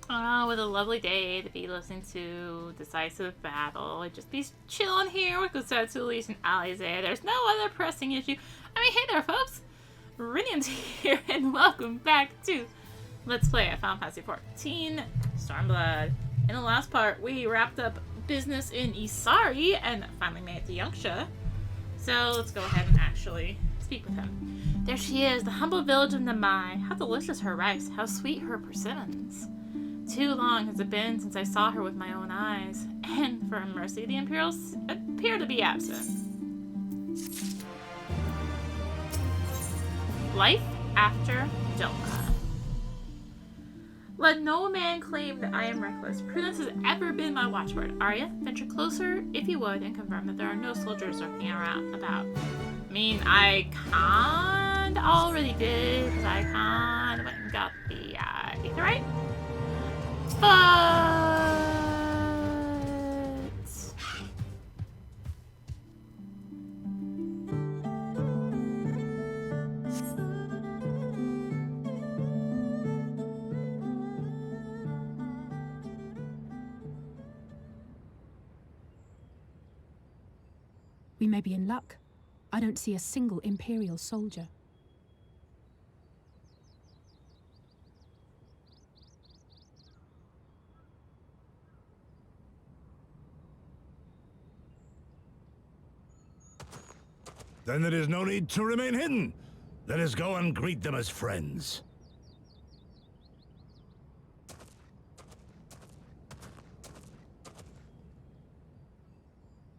Oh, what a lovely day to be listening to Decisive Battle. I'd just be chilling here with Gusatsulis and Alize. There's no other pressing issue. I mean, hey there, folks! rinimt here, and welcome back to Let's Play Final Fantasy XIV Stormblood. In the last part, we wrapped up business in Isari and finally made it to Yanxia. So let's go ahead and actually speak with him. There she is, the humble village of Namai. How delicious her rice, how sweet her persimmons. Too long has it been since I saw her with my own eyes, and for mercy, the Imperials appear to be absent. Life after Doma. Let no man claim that I am reckless. Prudence has ever been my watchword. Arya, venture closer if you would and confirm that there are no soldiers lurking around about. I mean, I kinda already did, because I kinda went and got the aetherite. But we may be in luck. I don't see a single Imperial soldier. Then there is no need to remain hidden. Let us go and greet them as friends.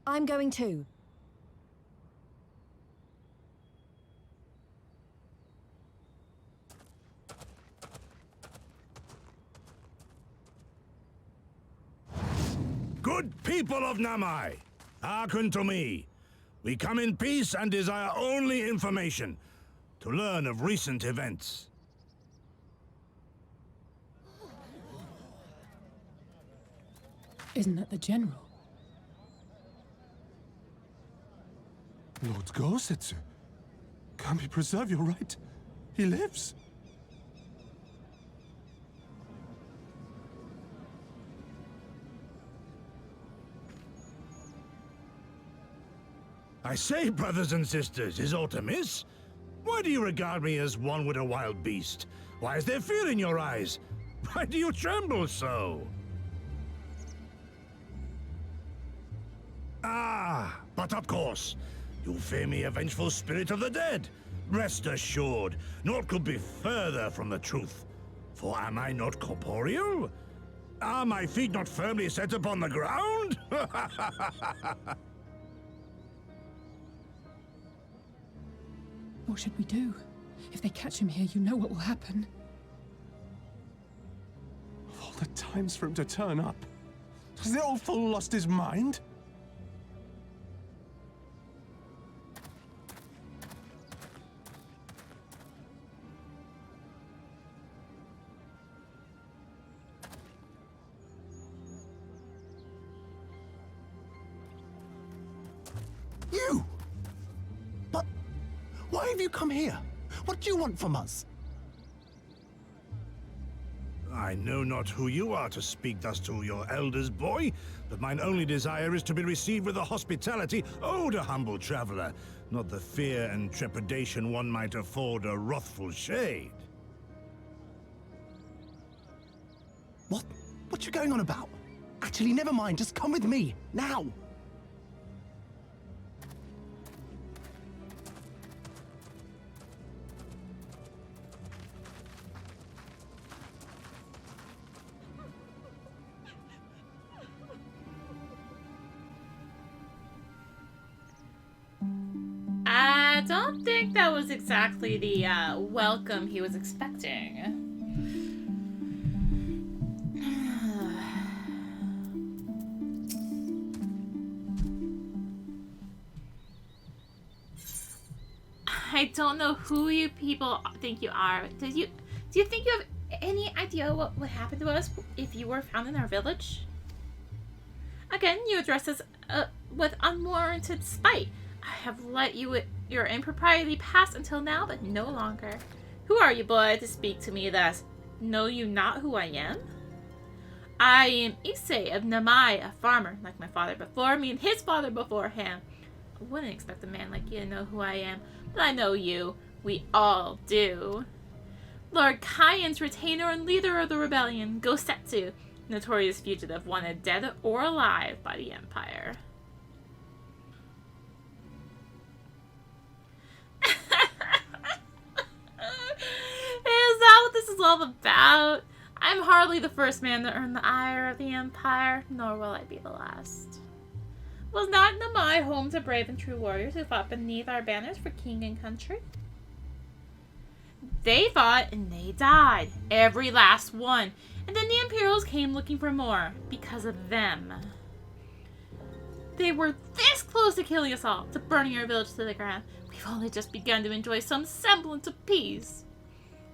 I'm going too. Good people of Namai, hearken to me. We come in peace and desire only information to learn of recent events. Isn't that the General? Lord Gosetsu, Kami, preserve your right. He lives. I say, brothers and sisters, is aught amiss? Why do you regard me as one with a wild beast? Why is there fear in your eyes? Why do you tremble so? Ah, but of course, you fear me, a vengeful spirit of the dead. Rest assured, naught could be further from the truth. For am I not corporeal? Are my feet not firmly set upon the ground? What should we do? If they catch him here, you know what will happen. Of all the times for him to turn up, has the old fool lost his mind? You! But why have you come here? What do you want from us? I know not who you are to speak thus to your elders, boy, but mine only desire is to be received with the hospitality owed a humble traveler, not the fear and trepidation one might afford a wrathful shade. What you going on about? Actually, never mind, just come with me, now! I don't think that was exactly the welcome he was expecting. I don't know who you people think you are. Do you think you have any idea what would happen to us if you were found in our village? Again, you address us with unwarranted spite. I have let your impropriety pass until now, but no longer. Who are you, boy, to speak to me thus? Know you not who I am? I am Issei of Namai, a farmer, like my father before me and his father before him. I wouldn't expect a man like you to know who I am, but I know you. We all do. Lord Kaien's retainer and leader of the rebellion, Gosetsu, notorious fugitive wanted dead or alive by the Empire. Is that what this is all about? I'm hardly the first man to earn the ire of the Empire, nor will I be the last. Was not Namai home to brave and true warriors who fought beneath our banners for king and country? They fought and they died, every last one, and then the Imperials came looking for more, because of them. They were this close to killing us all, to burning our village to the ground. We've only just begun to enjoy some semblance of peace.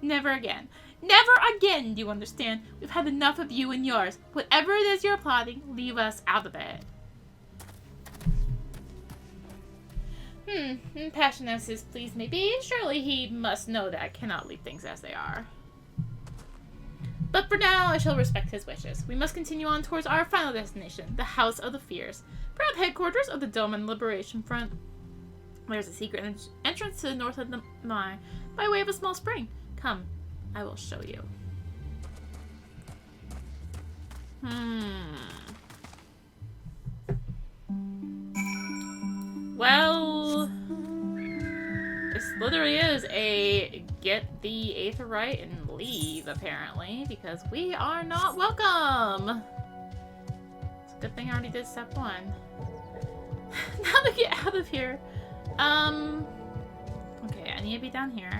Never again. Never again, do you understand? We've had enough of you and yours. Whatever it is you're plotting, leave us out of it. Passionate as his pleas may be, surely he must know that I cannot leave things as they are. But for now, I shall respect his wishes. We must continue on towards our final destination, the House of the Fierce, proud headquarters of the Doman Liberation Front. There's a secret entrance to the north of Namai, by way of a small spring. Come, I will show you. Well, this literally is a get the Aetherite and leave, apparently, because we are not welcome. It's a good thing I already did step 1. Now to get out of here. Okay, I need to be down here.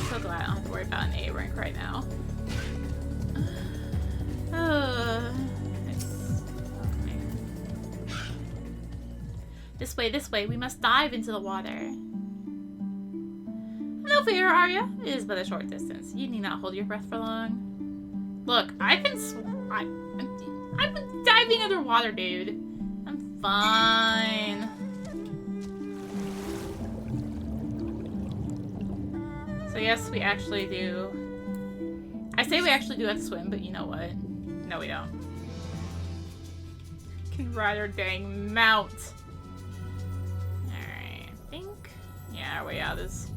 So glad I don't have to worry about an A rank right now. This way, we must dive into the water. No fear, Arya. It is but a short distance. You need not hold your breath for long. Look, I'm diving underwater, dude. I'm fine. So yes, we actually do. I say we actually do have to swim, but you know what? No, we don't. Can ride our dang mount. Alright, I think. Yeah, our way out is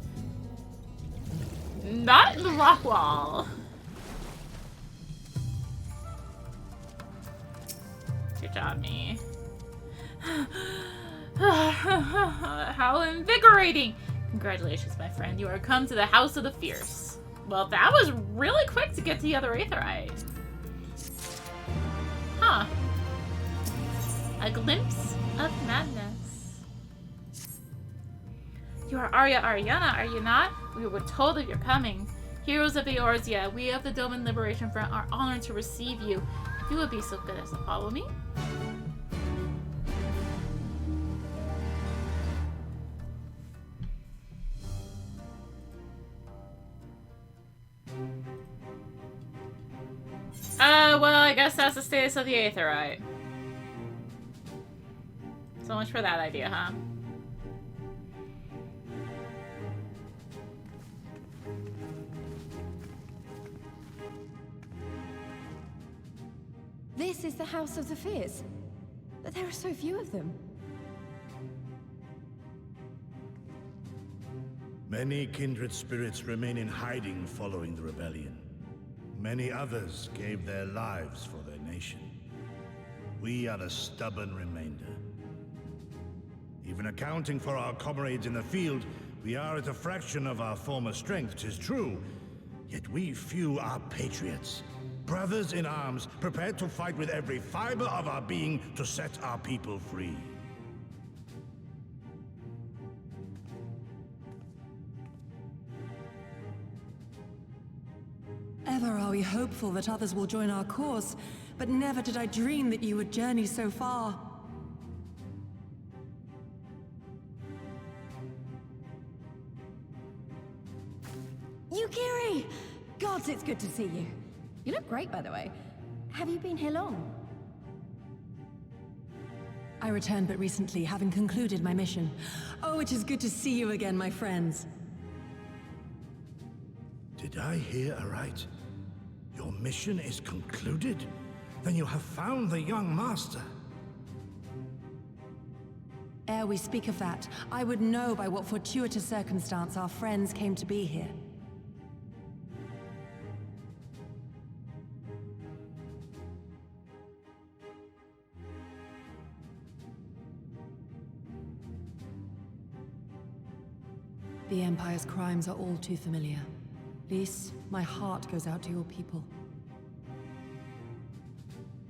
not in the rock wall. Good job, me. How invigorating! Congratulations, my friend. You are come to the House of the Fierce. Well, that was really quick to get to the other Aetherite. Huh. A glimpse of madness. You are Arya Ariana, are you not? We were told of your coming. Heroes of Eorzea, we of the Doman Liberation Front are honored to receive you. If you would be so good as to follow me. Well, I guess that's the status of the Aetherite. So much for that idea, huh? This is the House of the Fierce, but there are so few of them. Many kindred spirits remain in hiding following the rebellion. Many others gave their lives for their nation. We are the stubborn remainder. Even accounting for our comrades in the field, we are at a fraction of our former strength, 'tis true. Yet we few are patriots. Brothers in arms, prepared to fight with every fiber of our being to set our people free. Ever are we hopeful that others will join our cause, but never did I dream that you would journey so far. Yukiri! Gods, it's good to see you. You look great, by the way. Have you been here long? I returned but recently, having concluded my mission. Oh, it is good to see you again, my friends. Did I hear aright? Your mission is concluded? Then you have found the young master. Ere we speak of that, I would know by what fortuitous circumstance our friends came to be here. The Empire's crimes are all too familiar. Lys, my heart goes out to your people.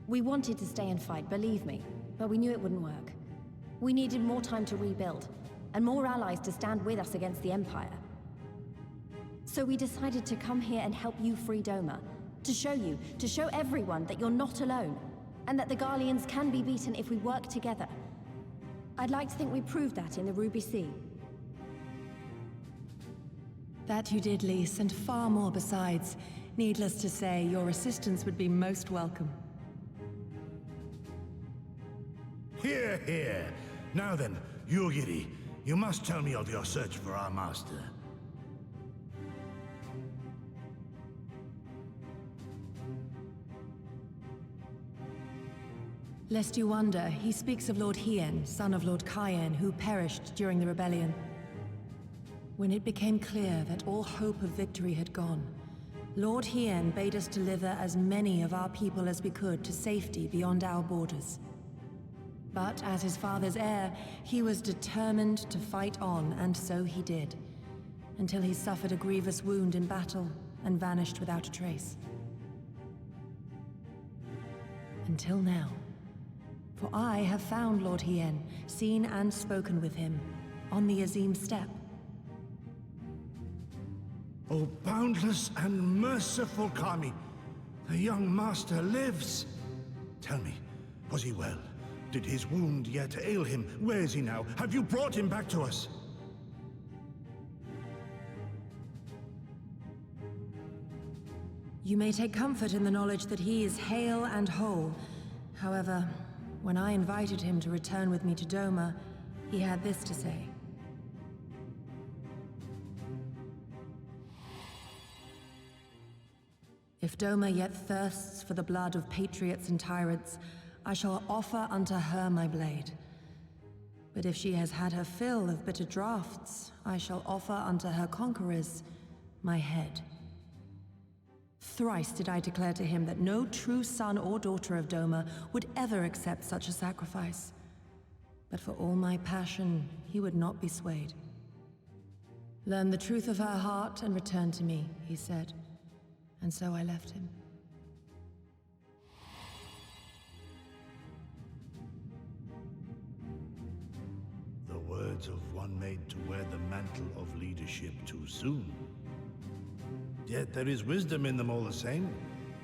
We wanted to stay and fight, believe me, but we knew it wouldn't work. We needed more time to rebuild, and more allies to stand with us against the Empire. So we decided to come here and help you free Doma. To show everyone that you're not alone, and that the Garleans can be beaten if we work together. I'd like to think we proved that in the Ruby Sea. That you did, Lys, and far more besides. Needless to say, your assistance would be most welcome. Hear, hear. Now then, Yugiri, you must tell me of your search for our master. Lest you wonder, he speaks of Lord Hien, son of Lord Cayenne, who perished during the rebellion. When it became clear that all hope of victory had gone, Lord Hien bade us deliver as many of our people as we could to safety beyond our borders. But as his father's heir, he was determined to fight on, and so he did, until he suffered a grievous wound in battle and vanished without a trace. Until now. For I have found Lord Hien, seen and spoken with him, on the Azim steppe. Oh, boundless and merciful Kami, the young master lives. Tell me, was he well? Did his wound yet ail him? Where is he now? Have you brought him back to us? You may take comfort in the knowledge that he is hale and whole. However, when I invited him to return with me to Doma, he had this to say. If Doma yet thirsts for the blood of patriots and tyrants, I shall offer unto her my blade. But if she has had her fill of bitter draughts, I shall offer unto her conquerors my head. Thrice did I declare to him that no true son or daughter of Doma would ever accept such a sacrifice. But for all my passion, he would not be swayed. Learn the truth of her heart and return to me, he said. And so I left him. The words of one made to wear the mantle of leadership too soon. Yet there is wisdom in them all the same.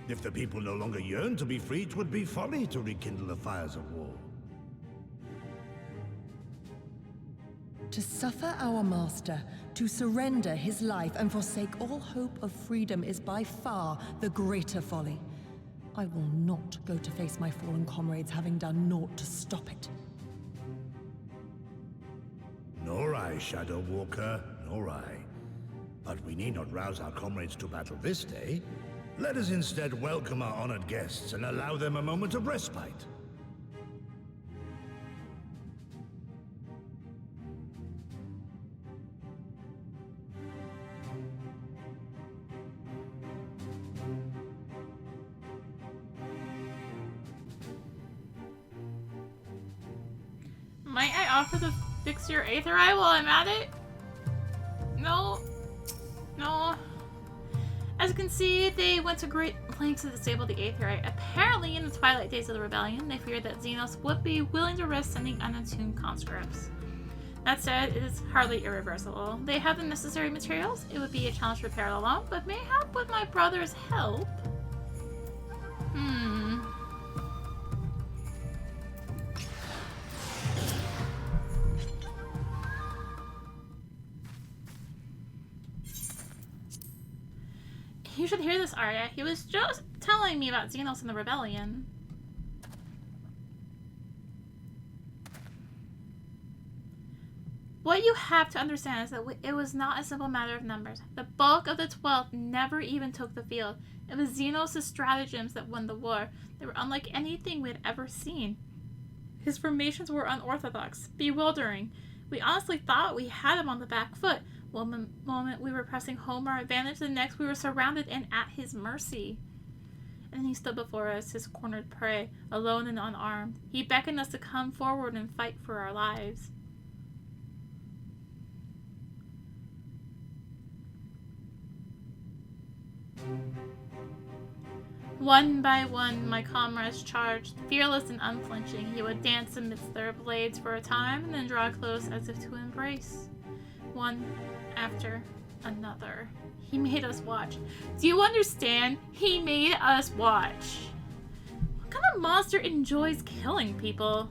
If the people no longer yearn to be free, 'twould be folly to rekindle the fires of war. To suffer our master, to surrender his life and forsake all hope of freedom is by far the greater folly. I will not go to face my fallen comrades having done naught to stop it. Nor I, Shadow Walker, nor I. But we need not rouse our comrades to battle this day. Let us instead welcome our honored guests and allow them a moment of respite. Might I offer to fix your Aether Eye while I'm at it? No. No. As you can see, they went to great lengths to disable the Aether Eye. Apparently, in the twilight days of the rebellion, they feared that Xenos would be willing to risk sending unattuned conscripts. That said, it is hardly irreversible. They have the necessary materials. It would be a challenge to repair it alone, but mayhap with my brother's help. You should hear this, Arya. He was just telling me about Xenos and the rebellion. What you have to understand is that it was not a simple matter of numbers. The bulk of the 12th never even took the field. It was Xenos' stratagems that won the war. They were unlike anything we had ever seen. His formations were unorthodox, bewildering. We honestly thought we had him on the back foot. One moment we were pressing home our advantage, the next we were surrounded and at his mercy. And he stood before us, his cornered prey, alone and unarmed. He beckoned us to come forward and fight for our lives. One by one, my comrades charged. Fearless and unflinching, he would dance amidst their blades for a time and then draw close as if to embrace. One after another. He made us watch. Do you understand? He made us watch. What kind of monster enjoys killing people?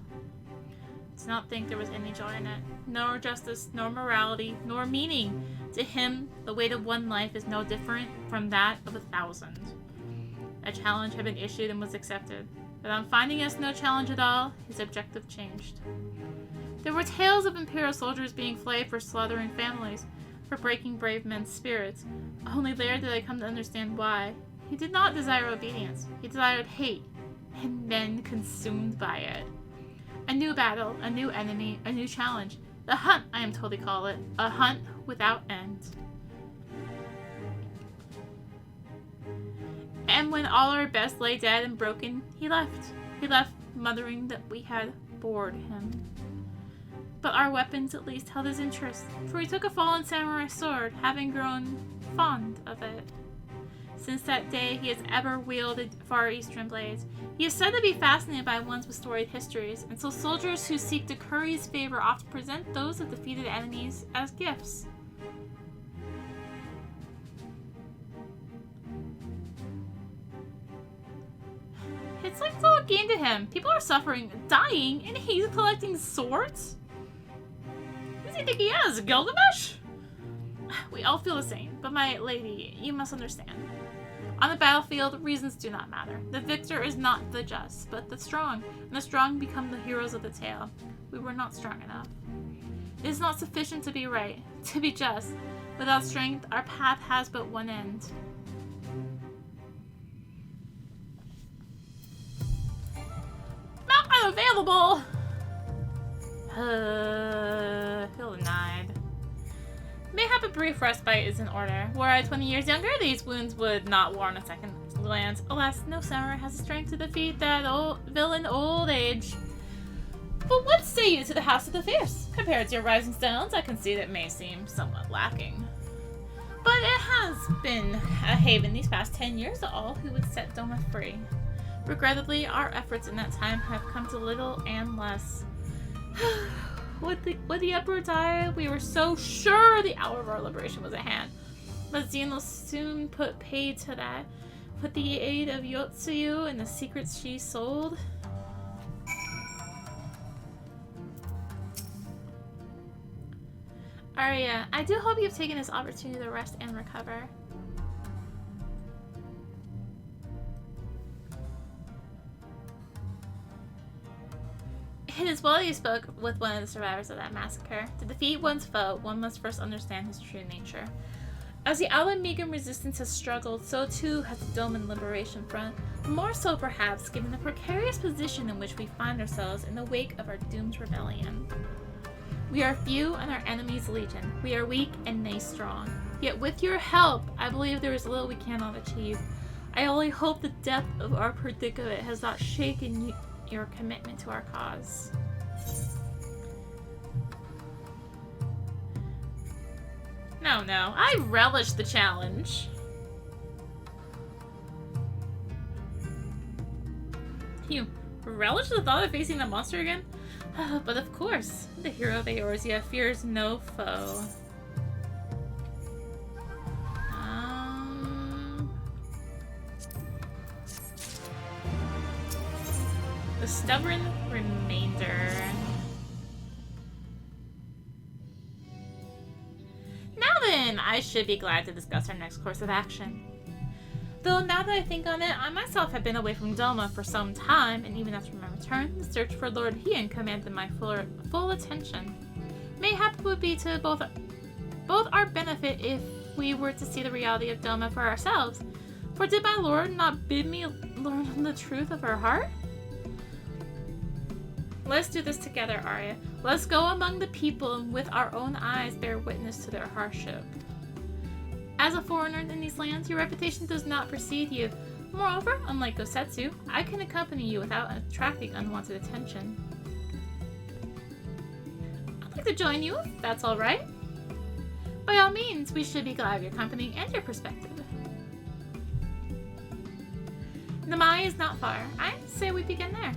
I did not think there was any joy in it. Nor justice, nor morality, nor meaning. To him, the weight of one life is no different from that of 1,000. A challenge had been issued and was accepted. But on finding us no challenge at all, his objective changed. There were tales of Imperial soldiers being flayed for slaughtering families, for breaking brave men's spirits. Only there did I come to understand why. He did not desire obedience. He desired hate, and men consumed by it. A new battle, a new enemy, a new challenge. The hunt, I am told they call it. A hunt without end. And when all our best lay dead and broken, he left. He left, muttering that we had bored him. But our weapons at least held his interest, for he took a fallen samurai sword, having grown fond of it. Since that day, he has ever wielded Far Eastern blades. He is said to be fascinated by ones with storied histories, and so soldiers who seek to curry his favor often present those of defeated enemies as gifts. It's like it's all a game to him. People are suffering, dying, and he's collecting swords? Who does he think he is, Gilgamesh? We all feel the same, but my lady, you must understand. On the battlefield, reasons do not matter. The victor is not the just, but the strong, and the strong become the heroes of the tale. We were not strong enough. It is not sufficient to be right, to be just. Without strength, our path has but one end. Not unavailable! Feel denied. Mayhap a brief respite is in order. Were I 20 years younger, these wounds would not warrant a second glance. Alas, no samurai has the strength to defeat that villain old age. But what say you to the House of the Fierce? Compared to your Rising Stones, I concede it may seem somewhat lacking. But it has been a haven these past 10 years to all who would set Doma free. Regrettably, our efforts in that time have come to little and less. Would the Emperor die, we were so sure the hour of our liberation was at hand. But Xenos soon put paid to that. With the aid of Yotsuyu and the secrets she sold. Arya, I do hope you've taken this opportunity to rest and recover. It is well you spoke with one of the survivors of that massacre. To defeat one's foe, one must first understand his true nature. As the Alamegan resistance has struggled, so too has the Doman Liberation Front. More so perhaps, given the precarious position in which we find ourselves in the wake of our doomed rebellion. We are few and our enemies legion. We are weak and they strong. Yet with your help, I believe there is little we cannot achieve. I only hope the depth of our predicament has not shaken your commitment to our cause. No, I relish the challenge. You relish the thought of facing the monster again? But of course, the hero of Eorzea fears no foe. The stubborn remainder. Now then, I should be glad to discuss our next course of action. Though now that I think on it, I myself have been away from Doma for some time, and even after my return, the search for Lord Hien commanded my full attention. Mayhap it would be to both our benefit if we were to see the reality of Doma for ourselves. For did my lord not bid me learn the truth of her heart? Let's do this together, Arya. Let's go among the people and with our own eyes bear witness to their hardship. As a foreigner in these lands, your reputation does not precede you. Moreover, unlike Gosetsu, I can accompany you without attracting unwanted attention. I'd like to join you, if that's alright. By all means, we should be glad of your company and your perspective. Namai is not far. I say we begin there.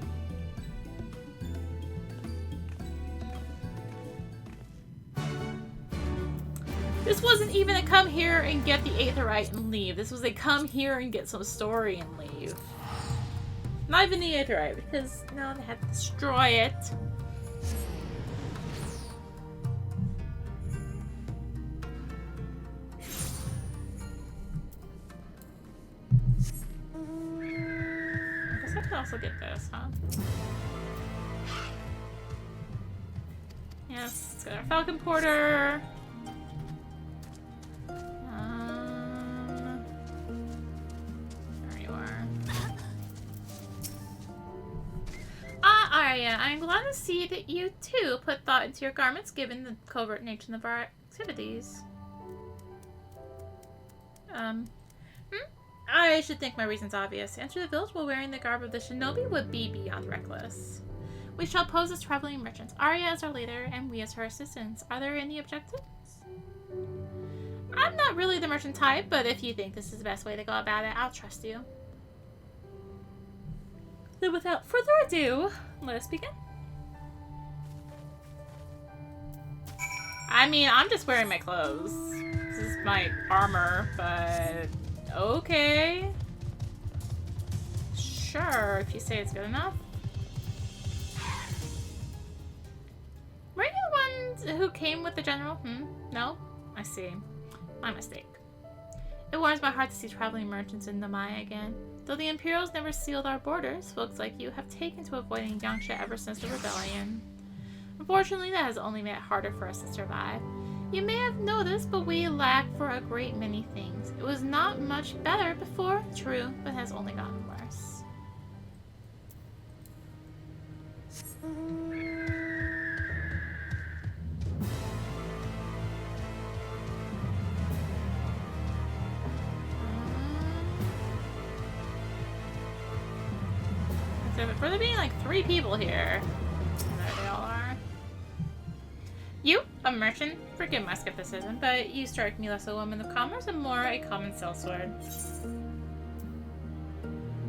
This wasn't even a come here and get the Aetherite and leave. This was a come here and get some story and leave. Not even the Aetherite, because no, they had to destroy it. I guess I can also get this, huh? Yes, let's get our Falcon Porter. Arya, I'm glad to see that you too put thought into your garments given the covert nature of our activities. I should think my reason's obvious. To enter the village while wearing the garb of the shinobi would be beyond reckless. We shall pose as traveling merchants, Arya as our leader, and we as her assistants. Are there any objectives? I'm not really the merchant type, but if you think this is the best way to go about it, I'll trust you. Then without further ado, let us begin. I mean, I'm just wearing my clothes. This is my armor, but okay. Sure, if you say it's good enough. Were you the ones who came with the general? No? I see. My mistake. It warms my heart to see traveling merchants in Namai again. Though the Imperials never sealed our borders, folks like you have taken to avoiding Yanxia ever since the rebellion. Unfortunately, that has only made it harder for us to survive. You may have noticed, but we lack for a great many things. It was not much better before, true, but has only gotten worse. For there being like 3 people here. There they all are. You, a merchant, forgive my skepticism, but you strike me less a woman of commerce and more a common sellsword.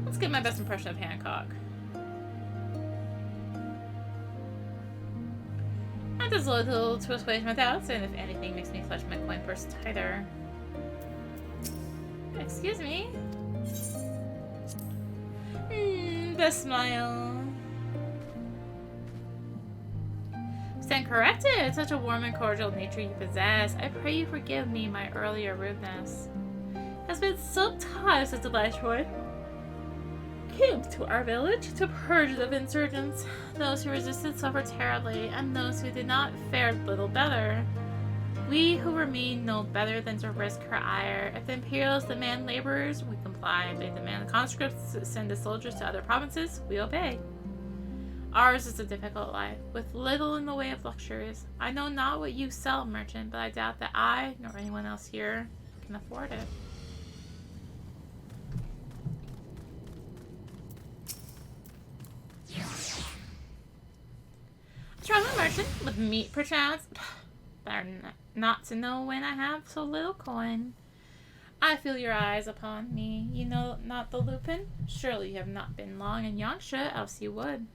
Let's get my best impression of Hancock. That does little to assuage my doubts, and if anything makes me clutch my coin purse tighter. Excuse me. The smile. Stand corrected. Such a warm and cordial nature you possess. I pray you forgive me my earlier rudeness. It has been some time since the Viceroy came to our village to purge it of insurgents. Those who resisted suffered terribly, and those who did not fared little better. We who remain know better than to risk her ire. If the Imperials demand laborers, we comply. If they demand the conscripts to send the soldiers to other provinces, we obey. Ours is a difficult life, with little in the way of luxuries. I know not what you sell, merchant, but I doubt that I, nor anyone else here, can afford it. A traveling merchant with meat, perchance? Better not to know when I have so little coin. I feel your eyes upon me. You know not the Lupin? Surely you have not been long in Yanxia, else you would.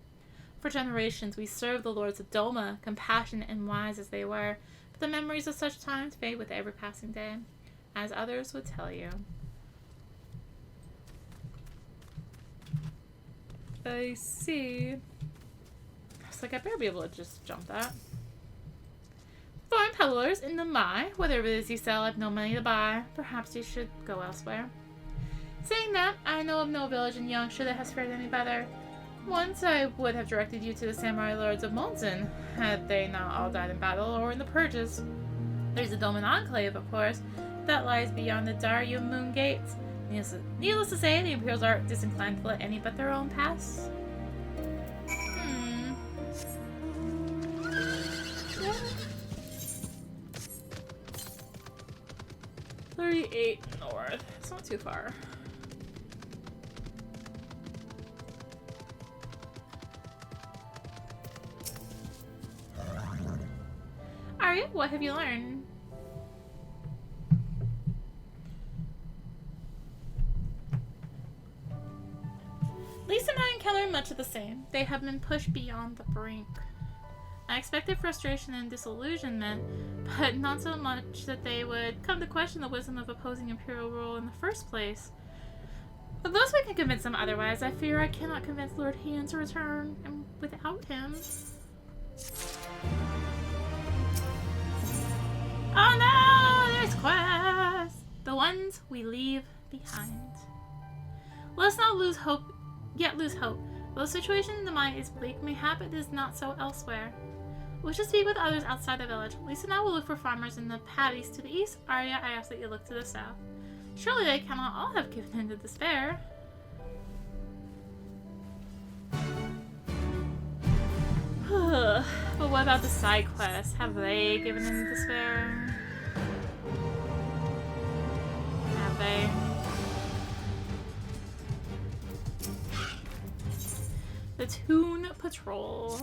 For generations we served the lords of Doma, compassionate and wise as they were, but the memories of such times fade with every passing day, as others would tell you. I see. I was like, I better be able to just jump that. Foreign peddlers in Namai. Whatever it is you sell, I've no money to buy. Perhaps you should go elsewhere. Saying that, I know of no village in Yanxia that has fared any better. Once I would have directed you to the Samurai Lords of Molten, had they not all died in battle or in the purges. There's the Doman Enclave, of course, that lies beyond the Daryu Moon Gates. Needless to say, the Imperials are disinclined to let any but their own pass. 38 north. It's not too far. Arya, what have you learned? Lisa and I encountered much of the same. They have been pushed beyond the brink. I expected frustration and disillusionment, but not so much that they would come to question the wisdom of opposing Imperial rule in the first place. Unless we can convince them otherwise, I fear I cannot convince Lord Hien to return, and without him... Oh no! There's quests! The ones we leave behind. Let's not lose hope, yet lose hope. Though the situation in Namai is bleak, mayhap it is not so elsewhere. We should speak with others outside the village. Lisa and I will look for farmers in the paddies to the east. Arya, I ask that you look to the south. Surely they cannot all have given in to despair. But what about the side quests? Have they given in to despair? Have they? The Toon Patrol.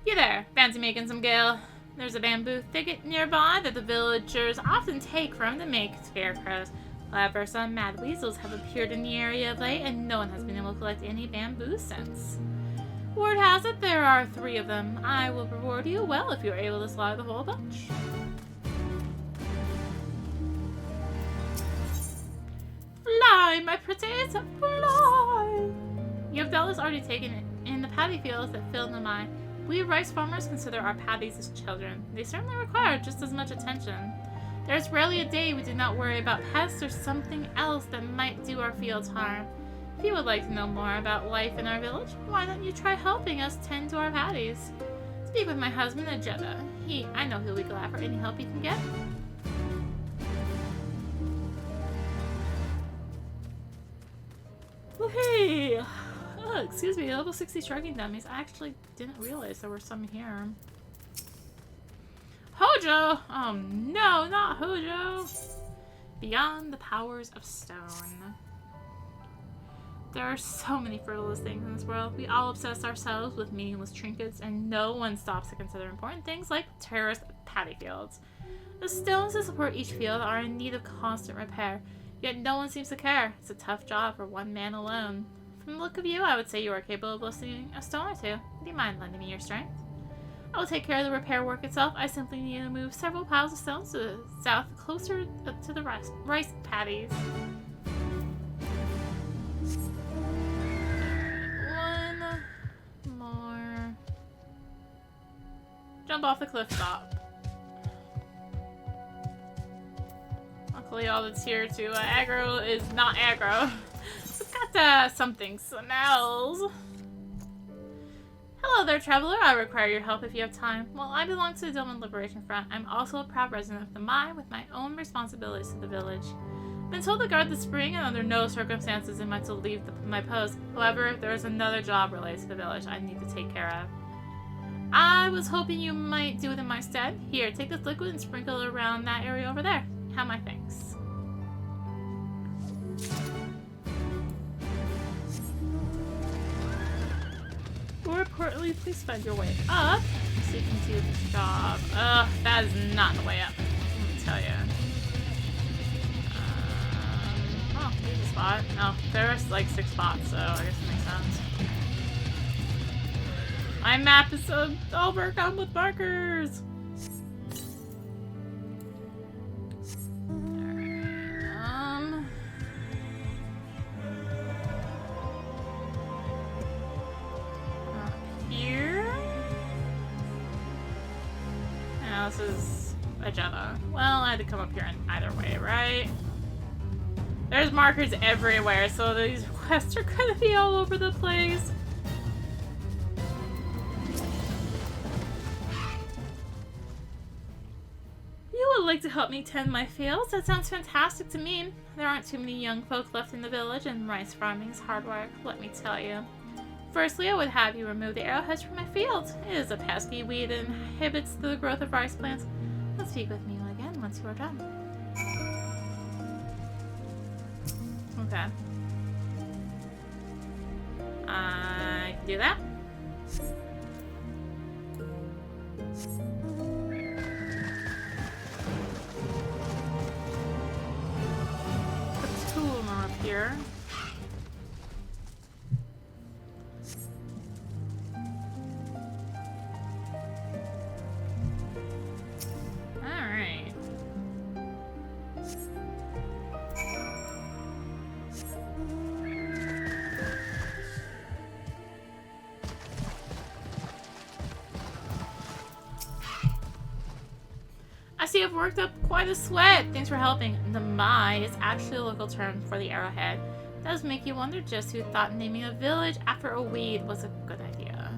You there, fancy making some gale? There's a bamboo thicket nearby that the villagers often take from to make scarecrows. However, some mad weasels have appeared in the area of late, and no one has been able to collect any bamboo since. Word has it there are 3 of them. I will reward you well if you're able to slaughter the whole bunch. Fly, my pretties, fly! You have doubtless already taken it in the paddy fields that fill Namai. We rice farmers consider our paddies as children. They certainly require just as much attention. There's rarely a day we do not worry about pests or something else that might do our fields harm. If you would like to know more about life in our village, why don't you try helping us tend to our paddies? Speak with my husband, Ajeta. I know he'll be glad for any help he can get. Oh, hey! Oh, excuse me, level 60 striking dummies. I actually didn't realize there were some here. Hojo! Oh no, not Hojo! Beyond the powers of stone. There are so many frivolous things in this world. We all obsess ourselves with meaningless trinkets, and no one stops to consider important things like terraced paddy fields. The stones that support each field are in need of constant repair, yet no one seems to care. It's a tough job for one man alone. From the look of you, I would say you are capable of lifting a stone or 2. Do you mind lending me your strength? I will take care of the repair work itself. I simply need to move several piles of stones to the south, closer to the rice paddies. One more. Jump off the cliff top. Luckily, all that's here to aggro is not aggro. It's got something smells. Hello there, traveler. I require your help if you have time. While I belong to the Doman Liberation Front, I'm also a proud resident of Namai with my own responsibilities to the village. I've been told to guard the spring, and under no circumstances am I to leave my post. However, there is another job related to the village I need to take care of. I was hoping you might do it in my stead. Here, take this liquid and sprinkle it around that area over there. Have my thanks. More importantly, please find your way up so you can do this job. That is not the way up. Let me tell you. Oh, here's a spot. No, there's like 6 spots, so I guess it makes sense. My map is so overcome with markers! This is Ajeta. Well, I had to come up here in either way, right? There's markers everywhere, so these quests are gonna be all over the place. like to help me tend my fields? That sounds fantastic to me. There aren't too many young folk left in the village, and rice farming is hard work, let me tell you. Firstly, I would have you remove the arrowheads from my fields. It is a pesky weed and inhibits the growth of rice plants. Let's speak with me again once you are done. Okay. I can do that. Put the tool up here. Alright. I see I've worked up quite a sweat. Thanks for helping. Namai is actually a local term for the arrowhead. It does make you wonder just who thought naming a village after a weed was a good idea.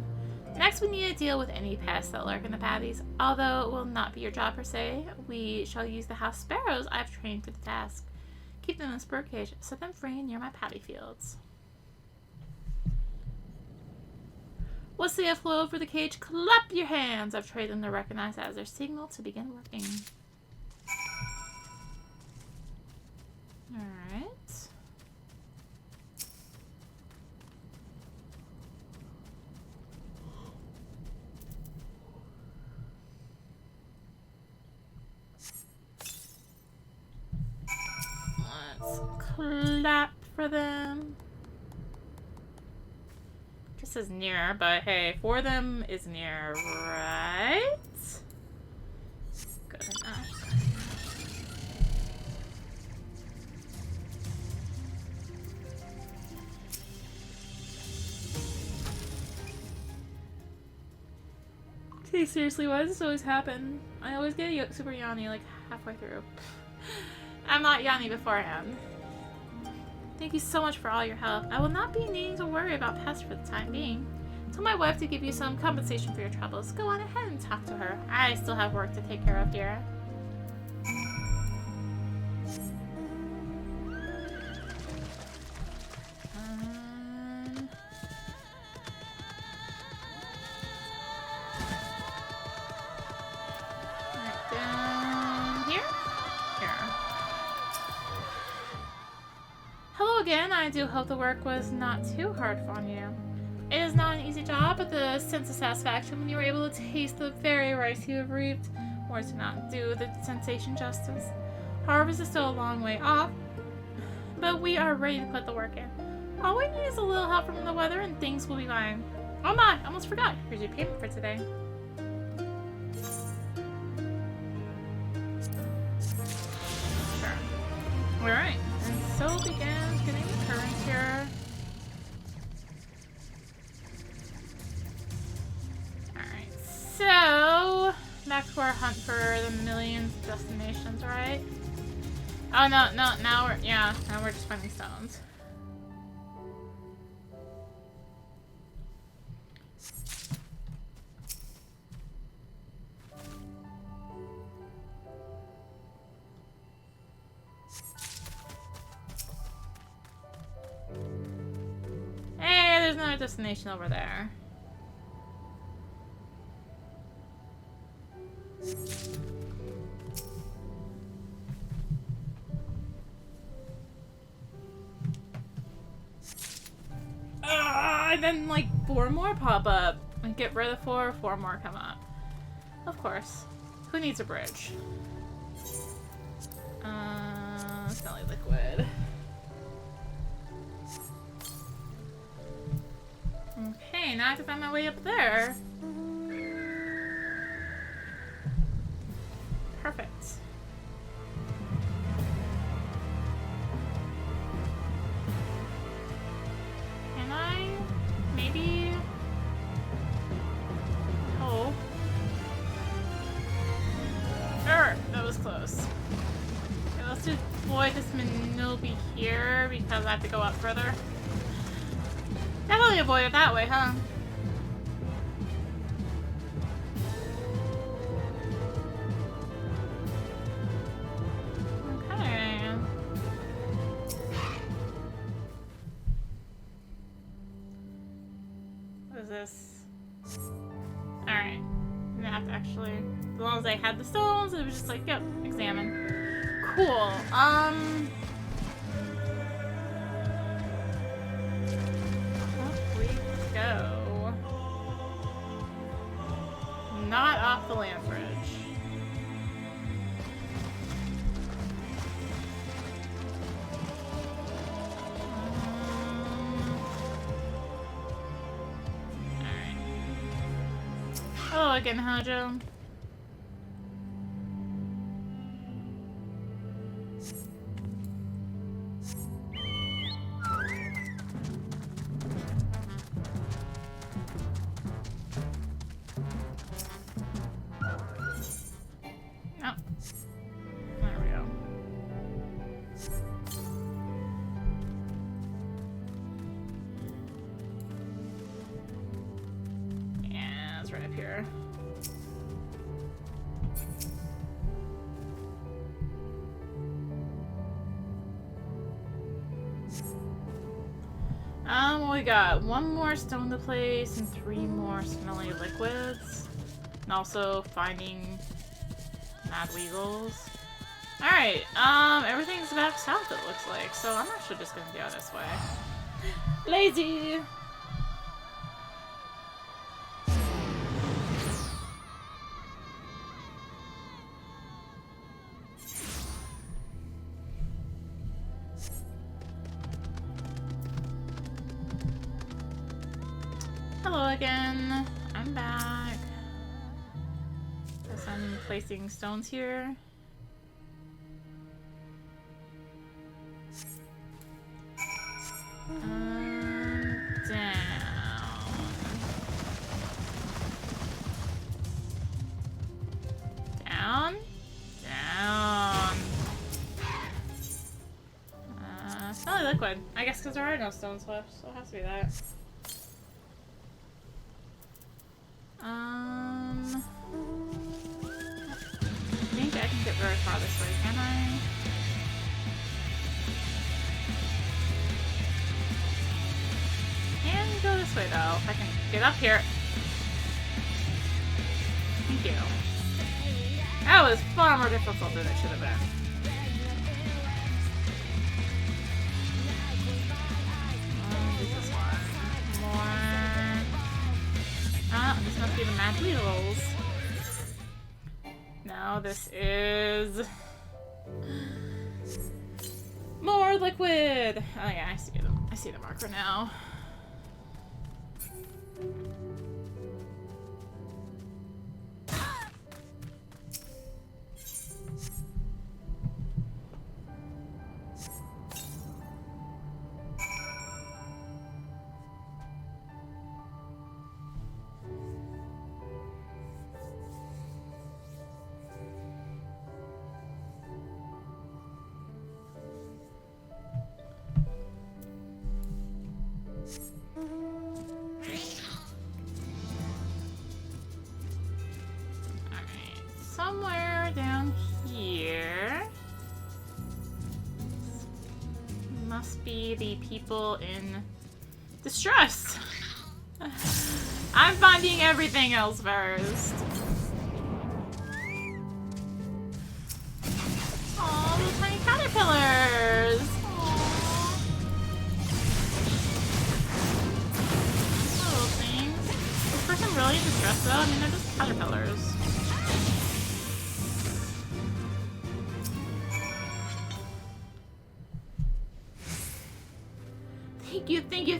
Next, we need to deal with any pests that lurk in the patties. Although it will not be your job per se, we shall use the house sparrows I've trained for the task. Keep them in a spur cage. Set them free near my paddy fields. What's the flow over the cage? Clap your hands! I've trained them to recognize that as their signal to begin working. Alright. Let's clap for them. This is near, but hey, for them is near, right? Good enough. Okay, seriously, why does this always happen? I always get super yawny like halfway through. I'm not yawny beforehand. Thank you so much for all your help. I will not be needing to worry about pests for the time being. Tell my wife to give you some compensation for your troubles. Go on ahead and talk to her. I still have work to take care of, dear. Right down here? Here. Hello again. I do hope the work was not too hard on you. It is not an easy job, but the sense of satisfaction when you were able to taste the very rice you have reaped, words do not do the sensation justice. Harvest is still a long way off, but we are ready to put the work in. All we need is a little help from the weather and things will be fine. Oh my, I almost forgot. Here's your payment for today. Sure. Alright, and so begins getting the currents here. Alright, so back to our hunt for the millions of destinations, right? Oh no, now we're just finding stones. Hey, there's another destination over there. And then like 4 more pop up. And get rid of 4 more come up. Of course. Who needs a bridge? Smelly liquid. Okay, now I have to find my way up there. Perfect. Can I maybe hope? Sure, that was close. Okay, let's avoid this Minobi here because I have to go up further. Definitely avoid it that way, huh? is this? Alright. I'm gonna have to actually, as long as I had the stones, it was just like, yep, examine. Cool. Up we go. Not off the land bridge. Hello again, Hojo. Oh. There we go. Yeah, it's right up here. We got one more stone to place and 3 more smelly liquids. And also finding mad weasels. Alright, everything's back south it looks like, so I'm actually just gonna go this way. Lazy! Hello again. I'm back. Guess I'm placing stones here. Down. Down. Down. Smelly liquid. I guess because there are no stones left, so it has to be that. I think I can get very far this way, can I? Can go this way though, if I can get up here. Thank you. That was far more difficult than it should have been. This one. More. This must be the mad wheels. No, this is more liquid. Oh yeah, I see them. I see the marker now. Somewhere down here must be the people in distress. I'm finding everything else first. Oh, those tiny caterpillars. Aww. Little things. Is this person really in distress though? I mean, they're just caterpillars.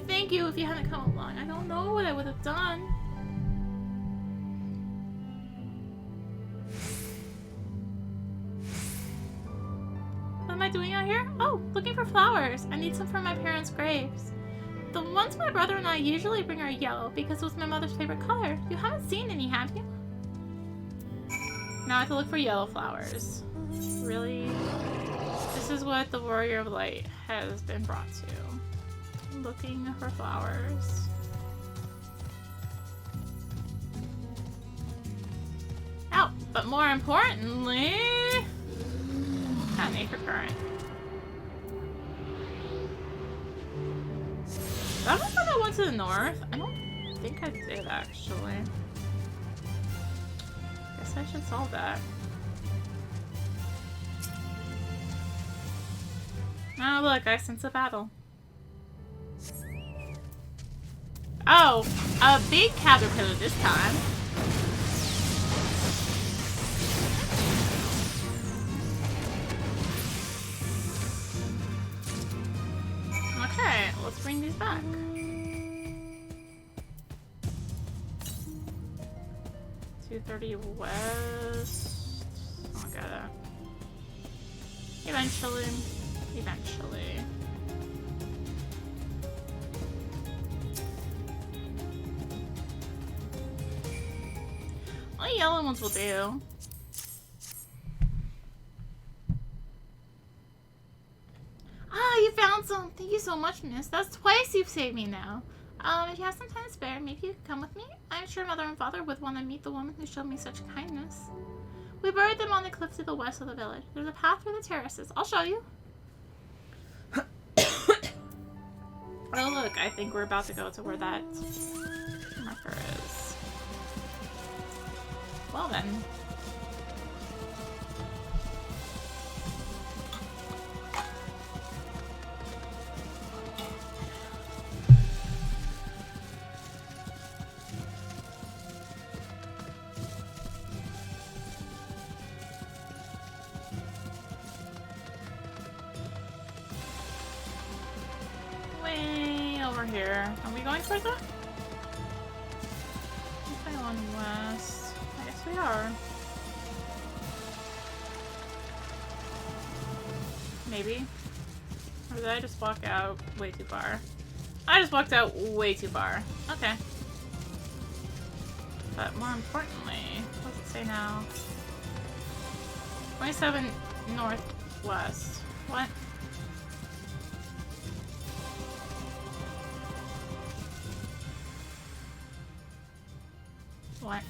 Thank you. If you hadn't come along, I don't know what I would have done. What am I doing out here? Oh, looking for flowers. I need some for my parents' graves. The ones my brother and I usually bring are yellow because it was my mother's favorite color. You haven't seen any, have you? Now I have to look for yellow flowers. Really? This is what the Warrior of Light has been brought to. Looking for flowers. Oh, but more importantly, nature current. That was when I went to the north. I don't think I did actually. Guess I should solve that. Oh look, I sense a battle. Oh, a big caterpillar this time. Okay, let's bring these back. $230 west. Oh, I got it. Eventually. All the yellow ones will do. Ah, you found some! Thank you so much, miss. That's twice you've saved me now. If you have some time to spare, maybe you could come with me? I'm sure Mother and Father would want to meet the woman who showed me such kindness. We buried them on the cliff to the west of the village. There's a path through the terraces. I'll show you. Oh look, I think we're about to go to where that marker is. Well then. Here. Are we going towards it? Okay, on west. I guess we are. Maybe. Or did I just walk out way too far? I just walked out way too far. Okay. But more importantly, what does it say now? 27 northwest. What? What?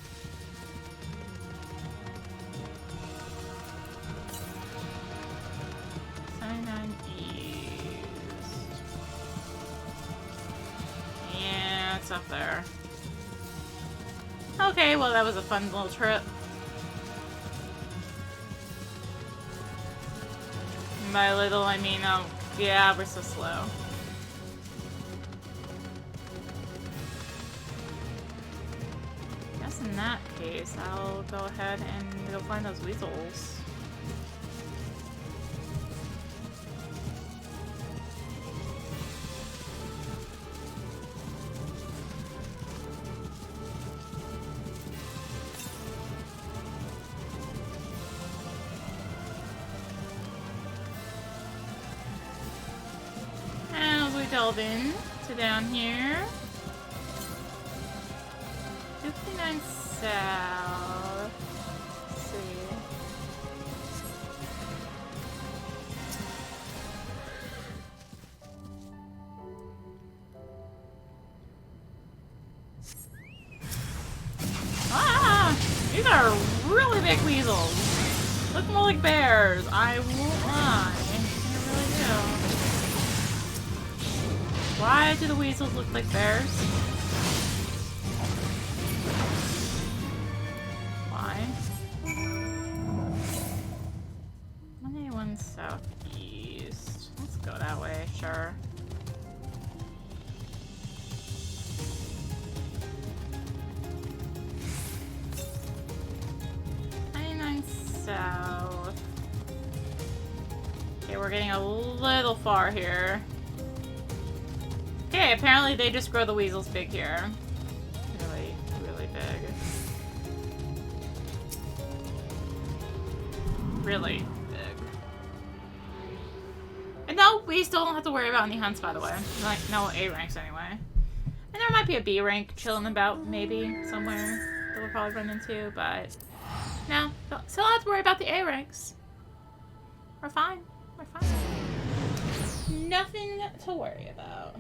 Yeah, it's up there. Okay, well that was a fun little trip. By little, I mean, yeah, we're so slow. In that case, I'll go ahead and go find those weasels. And as we delve in to down here. 59 south. Let's see. Ah! These are really big weasels. Look more like bears. I won't lie. They really do. Why do the weasels look like bears? 181 southeast. Let's go that way, sure. South. Okay, we're getting a little far here. Okay, apparently they just grow the weasels big here. Really, really big. Really big. And no, we still don't have to worry about any hunts, by the way. Like, no A ranks anyway. And there might be a B rank chilling about, maybe, somewhere that we'll probably run into, but... No, still don't have to worry about the A ranks. We're fine. We're fine. Nothing to worry about.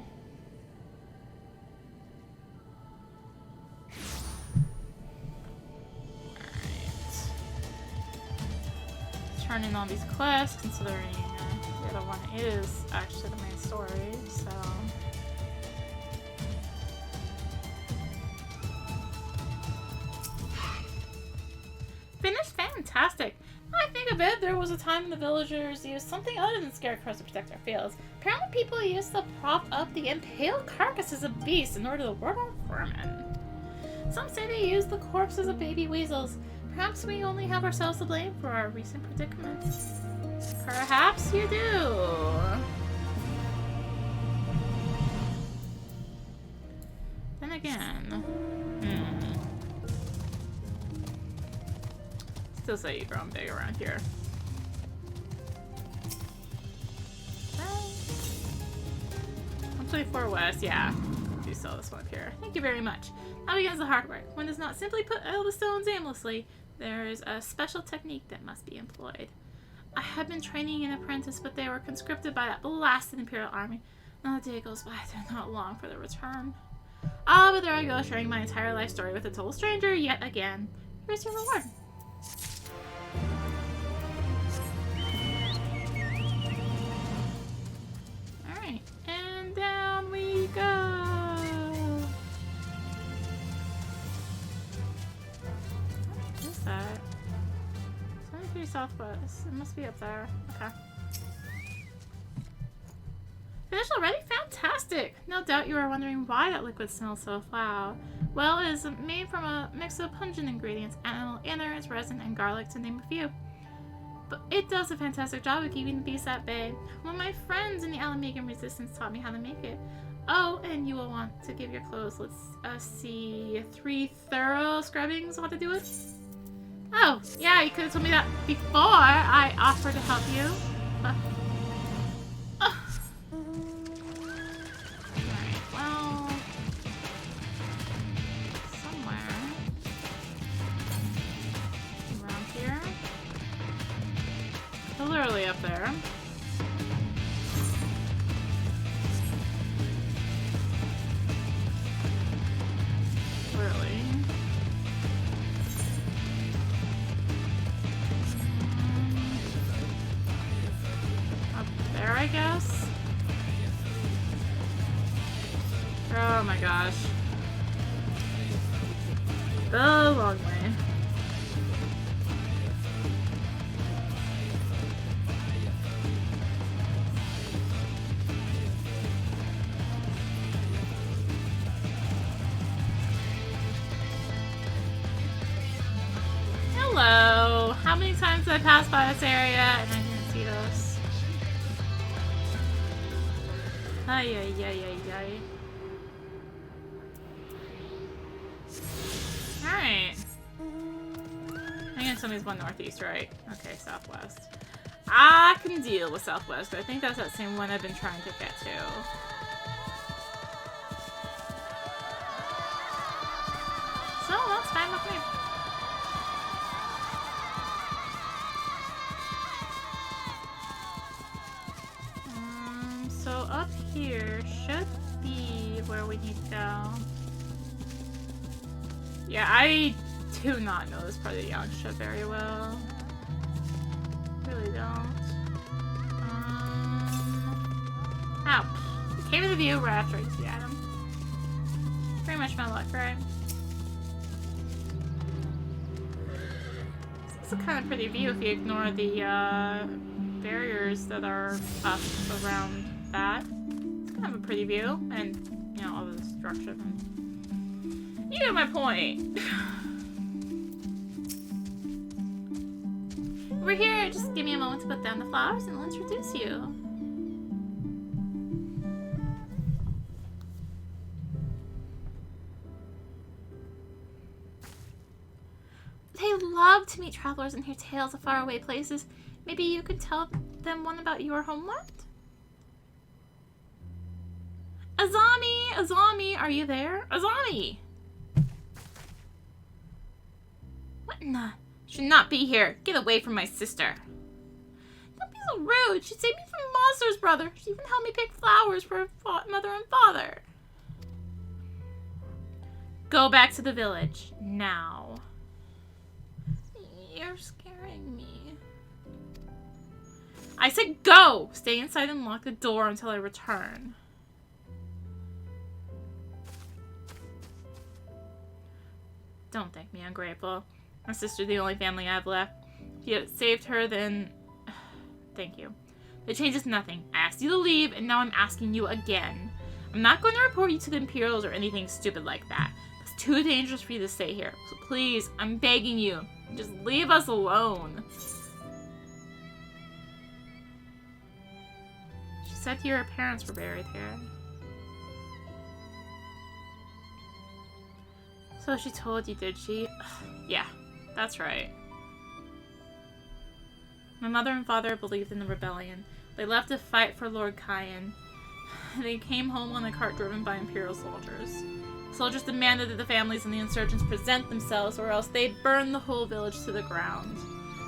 Alright. Turn in all these quests, considering the other one is actually the main story, so... fantastic. Now I think of it, there was a time when the villagers used something other than scarecrows to protect their fields. Apparently people used to prop up the impaled carcasses of beasts in order to ward off vermin. Some say they used the corpses of baby weasels. Perhaps we only have ourselves to blame for our recent predicament. Perhaps you do. Then again, still say you've grown big around here. Well, 124 West, yeah. Do sell this one up here. Thank you very much. Now begins the hard work. One does not simply put all the stones aimlessly. There is a special technique that must be employed. I have been training an apprentice, but they were conscripted by that blasted Imperial army. Not a day goes by, they're not long for their return. Ah, but there I go, sharing my entire life story with a total stranger yet again. Here's your reward. Alright, and down we go. What is that? 73 Southwest. It must be up there. Okay. Finished already? Fantastic! No doubt you are wondering why that liquid smells so foul. Well, it is made from a mix of pungent ingredients, animal innards, resin, and garlic, to name a few. But it does a fantastic job of keeping the beasts at bay. One of my friends in the Alamegan Resistance taught me how to make it. Oh, and you will want to give your clothes, let's see, 3 thorough scrubbings on how to do it? Oh, yeah, you could have told me that before I offered to help you. Alright, well... somewhere... around here? Literally up there. Literally. Up there, I guess? Oh my gosh. The long way. Hello! How many times did I pass by this area and I didn't see those? Ay, ay, ay, ay, ay. Alright. I'm gonna tell me it's one northeast, right? Okay, southwest. I can deal with southwest, but I think that's that same one I've been trying to get to. So, that's fine with me. So up here should be where we need to go. Yeah, I do not know this part of the Yanxia very well. Really don't. Ow. It came to the view right after I see Adam. Pretty much my luck, right? It's a kind of pretty view if you ignore the barriers that are up around that. It's kind of a pretty view, and you know, all the destruction. You get my point. We're here. Just give me a moment to put down the flowers, and I'll introduce you. They love to meet travelers and hear tales of faraway places. Maybe you could tell them one about your homeland? Azami! Azami, are you there? Azami! What in the... Should not be here. Get away from my sister. Don't be so rude. She saved me from monsters, brother. She even helped me pick flowers for her mother and father. Go back to the village. Now. You're scaring me. I said go! Stay inside and lock the door until I return. Don't think me ungrateful. My sister's the only family I've left. If you had saved her, then... Thank you. It changes nothing. I asked you to leave, and now I'm asking you again. I'm not going to report you to the Imperials or anything stupid like that. It's too dangerous for you to stay here. So please, I'm begging you, just leave us alone. She said your parents were buried here. So she told you, did she? Yeah, that's right. My mother and father believed in the rebellion. They left to fight for Lord Cayenne. They came home on a cart driven by Imperial soldiers. Soldiers demanded that the families and the insurgents present themselves, or else they'd burn the whole village to the ground.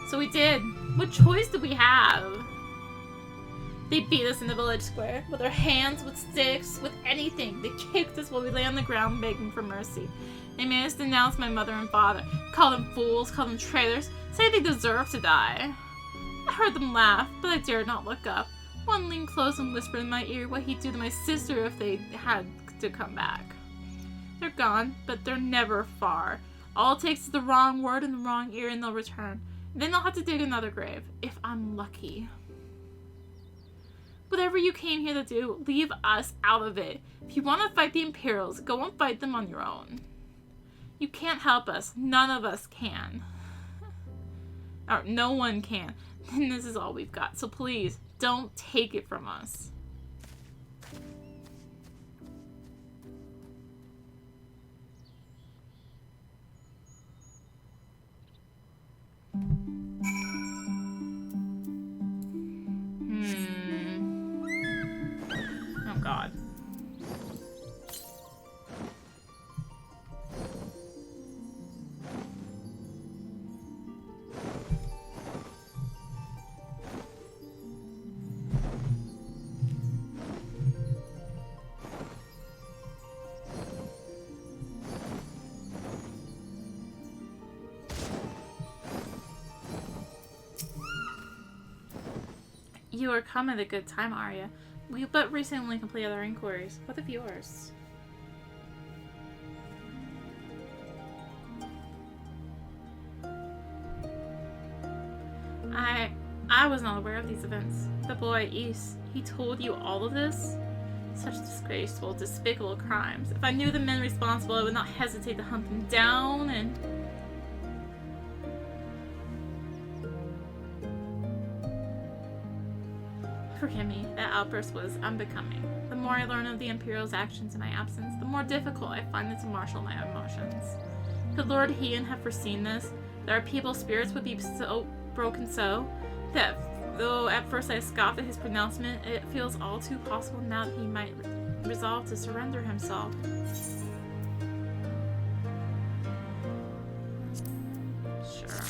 So we did. What choice did we have? They beat us in the village square, with their hands, with sticks, with anything. They kicked us while we lay on the ground begging for mercy. They made us denounce my mother and father, call them fools, call them traitors, say they deserve to die. I heard them laugh, but I dared not look up. One leaned close and whispered in my ear what he'd do to my sister if they had to come back. They're gone, but they're never far. All it takes is the wrong word in the wrong ear and they'll return. And then I'll have to dig another grave, if I'm lucky. Whatever you came here to do, leave us out of it. If you want to fight the Imperials, go and fight them on your own. You can't help us. None of us can. Or no one can. And this is all we've got. So please, don't take it from us. Oh God. You are come at a good time, Arya. We but recently completed our inquiries. What of yours? I was not aware of these events. The boy East, he told you all of this? Such disgraceful, despicable crimes. If I knew the men responsible, I would not hesitate to hunt them down and... Forgive me, that outburst was unbecoming. The more I learn of the Imperial's actions in my absence, the more difficult I find it to marshal my emotions. Could Lord Hien have foreseen this? That our people's spirits would be so broken that though at first I scoffed at his pronouncement, it feels all too possible now that he might resolve to surrender himself. Sure.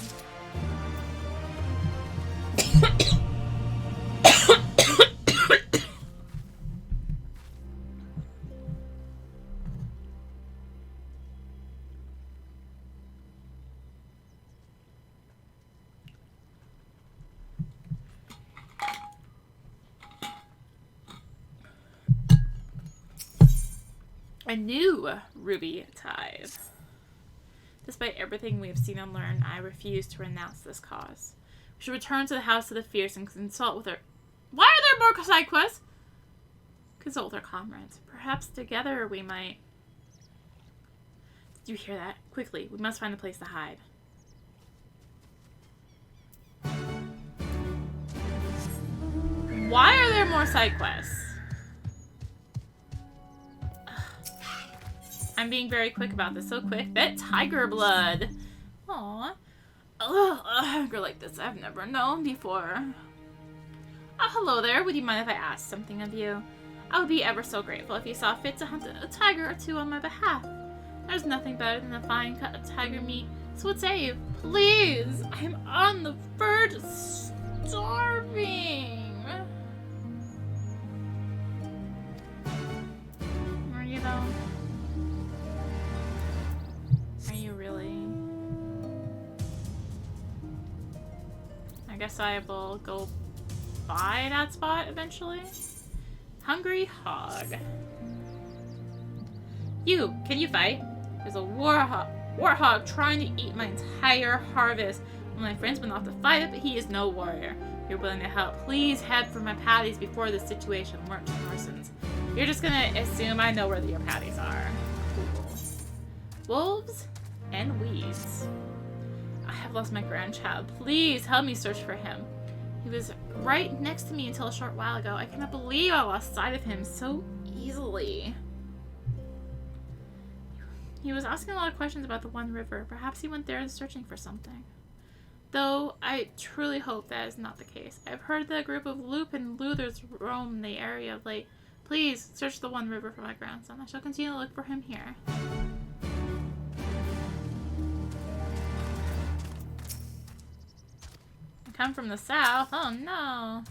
A new ruby tithe. Despite everything we have seen and learned, I refuse to renounce this cause. We should return to the House of the Fierce and consult with our... Why are there more side quests? Consult with our comrades. Perhaps together we might... Did you hear that? Quickly, we must find a place to hide. Why are there more side quests? I'm being very quick about this. So quick. That tiger blood. Aww. Ugh, a hunger like this I've never known before. Oh, hello there. Would you mind if I asked something of you? I would be ever so grateful if you saw fit to hunt a tiger or two on my behalf. There's nothing better than a fine cut of tiger meat. So what say you? Please! I'm on the verge of starving. Are you though? Are you really? I guess I will go buy that spot eventually. Hungry hog. You, can you fight? There's a warhog trying to eat my entire harvest. My friends went off to fight it, but he is no warrior. You're willing to help. Please head for my patties before the situation worsens. You're just gonna assume I know where your patties are. Cool. Wolves and weeds. I have lost my grandchild. Please help me search for him. He was right next to me until a short while ago. I cannot believe I lost sight of him so easily. He was asking a lot of questions about the One River. Perhaps he went there searching for something. Though I truly hope that is not the case. I've heard that a group of loop and looters roam the area of late. Please search the One River for my grandson. I shall continue to look for him here. I come from the south. Oh no.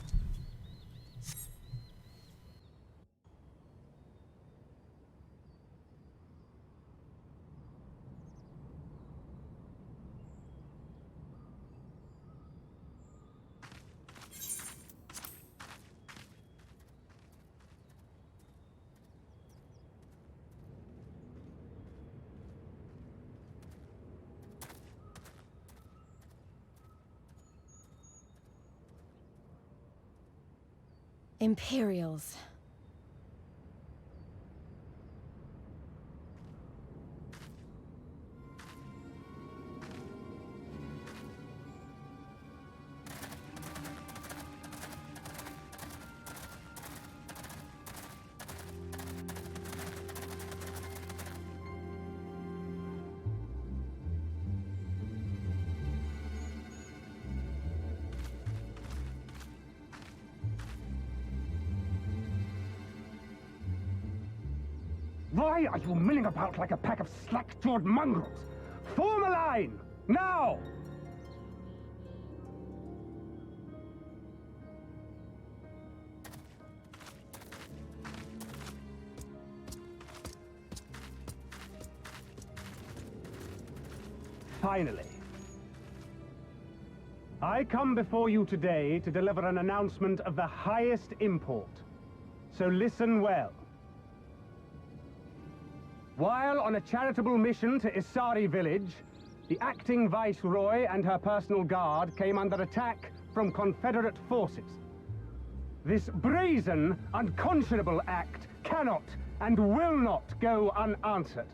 Imperials. Why are you milling about like a pack of slack-jawed mongrels? Form a line! Now! Finally. I come before you today to deliver an announcement of the highest import. So listen well. While on a charitable mission to Isari village, the acting viceroy and her personal guard came under attack from Confederate forces. This brazen, unconscionable act cannot and will not go unanswered.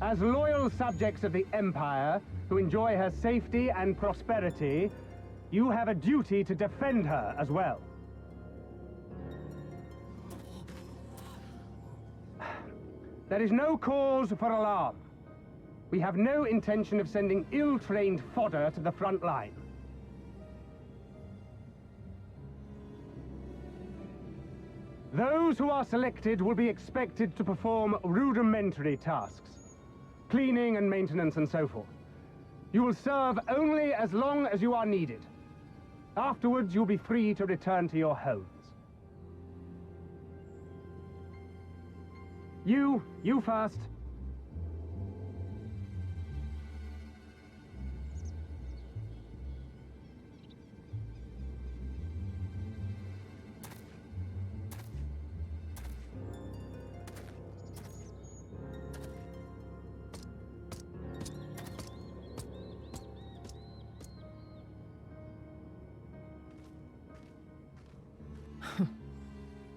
As loyal subjects of the Empire who enjoy her safety and prosperity, you have a duty to defend her as well. There is no cause for alarm. We have no intention of sending ill-trained fodder to the front line. Those who are selected will be expected to perform rudimentary tasks, cleaning and maintenance and so forth. You will serve only as long as you are needed. Afterwards, you'll be free to return to your homes. You first.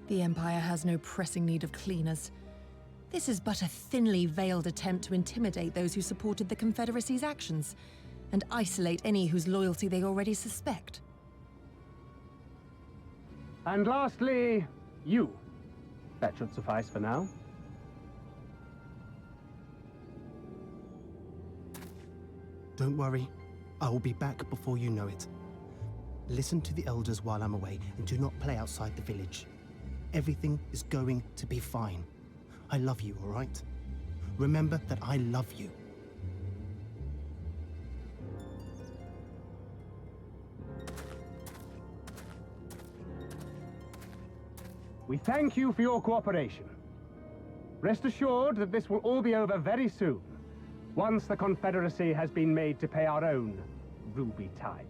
The Empire has no pressing need of cleaners. This is but a thinly veiled attempt to intimidate those who supported the Confederacy's actions, and isolate any whose loyalty they already suspect. And lastly, you. That should suffice for now. Don't worry, I will be back before you know it. Listen to the elders while I'm away, and do not play outside the village. Everything is going to be fine. I love you, all right? Remember that I love you. We thank you for your cooperation. Rest assured that this will all be over very soon, once the Confederacy has been made to pay our own ruby tithe.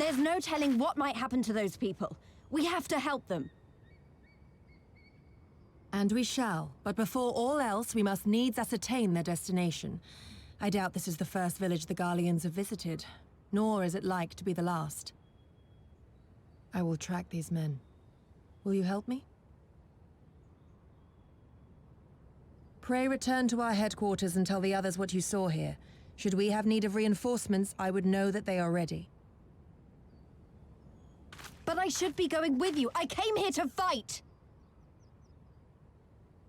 There's no telling what might happen to those people. We have to help them. And we shall, but before all else, we must needs ascertain their destination. I doubt this is the first village the Garleans have visited, nor is it like to be the last. I will track these men. Will you help me? Pray return to our headquarters and tell the others what you saw here. Should we have need of reinforcements, I would know that they are ready. But I should be going with you. I came here to fight!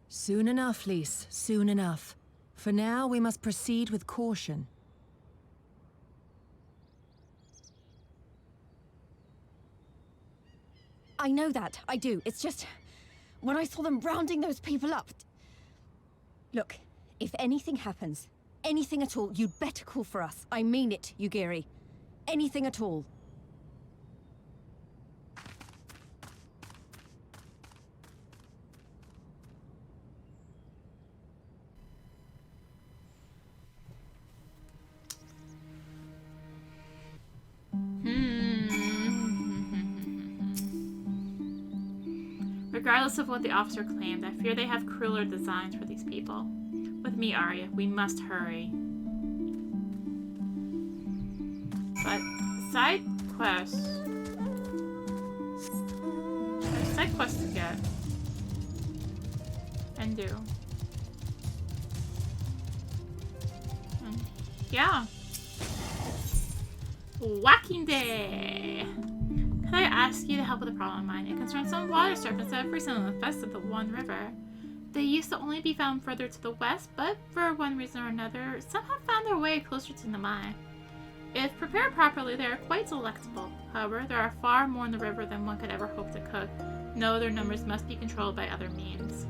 Soon enough, Lys. Soon enough. For now, we must proceed with caution. I know that. I do. It's just... when I saw them rounding those people up... Look, if anything happens, anything at all, you'd better call for us. I mean it, Yugiri. Anything at all. Regardless of what the officer claimed, I fear they have crueler designs for these people. With me, Arya, we must hurry. But side quests. There's side quests to get. And do. Yeah. Whacking Day! Could I ask you to help with a problem of mine? It concerns some water serpents that have recently infested the One River. They used to only be found further to the west, but for one reason or another, some have found their way closer to Namai. If prepared properly, they are quite delectable. However, there are far more in the river than one could ever hope to cook. No, their numbers must be controlled by other means.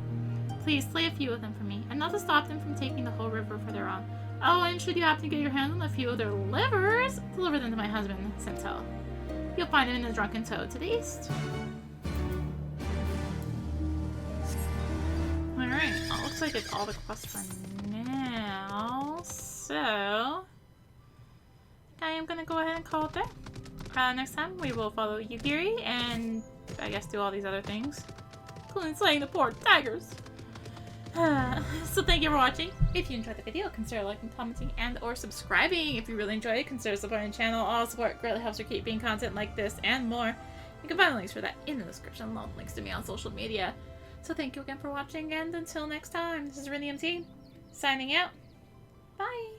Please slay a few of them for me, and not to stop them from taking the whole river for their own. Oh, and should you happen to get your hands on a few of their livers, deliver them to my husband, Sentel. You'll find him in the Drunken Toad to the east. Alright, well, looks like it's all the quests for now. So, I am gonna go ahead and call it there. Next time we will follow Yugiri and I guess do all these other things, including slaying the poor tigers. So thank you for watching. If you enjoyed the video, consider liking, commenting, and or subscribing. If you really enjoyed it, consider supporting the channel. All support greatly helps her keep being content like this and more. You can find the links for that in the description, along with links to me on social media. So thank you again for watching, and until next time, this is rinimt, signing out. Bye!